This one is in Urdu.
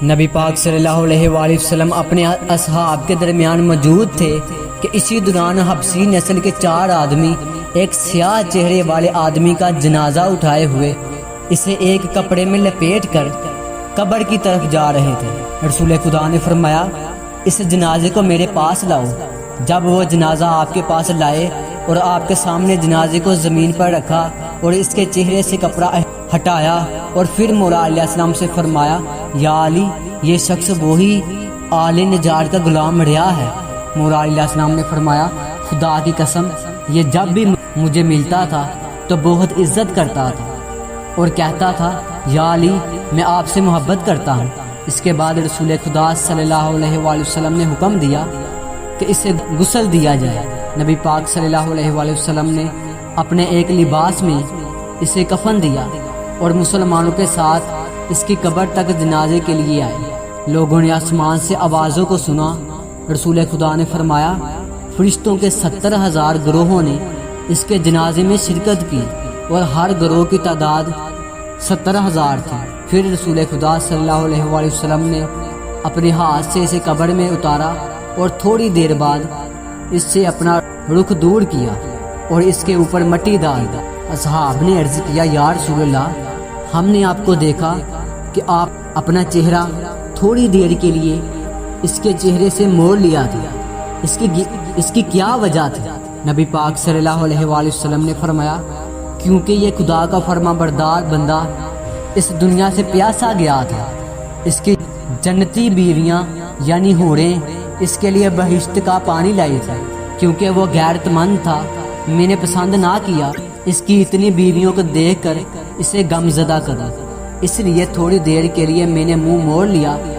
نبی پاک صلی اللہ علیہ وآلہ وسلم اپنے اصحاب کے درمیان موجود تھے کہ اسی دوران حبشی نسل کے 4 آدمی ایک سیاہ چہرے والے آدمی کا جنازہ اٹھائے ہوئے اسے ایک کپڑے میں لپیٹ کر قبر کی طرف جا رہے تھے۔ رسول خدا نے فرمایا، اس جنازے کو میرے پاس لاؤ۔ جب وہ جنازہ آپ کے پاس لائے اور آپ کے سامنے جنازے کو زمین پر رکھا اور اس کے چہرے سے کپڑا ہٹایا اور پھر مولا علیہ السلام سے فرمایا، یا علی، یہ شخص وہی آل نجار کا غلام ریا ہے۔ مولا علیہ السلام نے فرمایا، خدا کی قسم، یہ جب بھی مجھے ملتا تھا تو بہت عزت کرتا تھا اور کہتا تھا، یا علی، میں آپ سے محبت کرتا ہوں۔ اس کے بعد رسول خدا صلی اللہ علیہ وآلہ وسلم نے حکم دیا کہ اسے غسل دیا جائے۔ نبی پاک صلی اللہ علیہ وآلہ وسلم نے اپنے ایک لباس میں اسے کفن دیا اور مسلمانوں کے ساتھ اس کی قبر تک جنازے کے لیے آئے۔ لوگوں نے آسمان سے آوازوں کو سنا۔ رسول خدا نے فرمایا، فرشتوں کے 70,000 گروہوں نے اس کے جنازے میں شرکت کی اور ہر گروہ کی تعداد 70,000 تھی۔ پھر رسول خدا صلی اللہ علیہ وآلہ وسلم نے اپنے ہاتھ سے اسے قبر میں اتارا اور تھوڑی دیر بعد اس سے اپنا رخ دور کیا اور اس کے اوپر مٹی ڈال دی۔ اصحاب نے عرض کیا، یا رسول اللہ، ہم نے آپ کو دیکھا کہ آپ اپنا چہرہ تھوڑی دیر کے لیے اس کے چہرے سے موڑ لیا تھا، اس کی کیا وجہ تھی؟ نبی پاک صلی اللہ علیہ وآلہ وسلم نے فرمایا، کیونکہ یہ خدا کا فرما بردار بندہ اس دنیا سے پیاسا گیا تھا۔ اس کی جنتی بیویاں یعنی حوریں اس کے لیے بہشت کا پانی لائی تھی، کیونکہ وہ غیرت مند تھا۔ میں نے پسند نہ کیا اس کی اتنی بیویوں کو دیکھ کر اسے غم زدہ کرا، اس لیے تھوڑی دیر کے لیے میں نے منہ موڑ لیا۔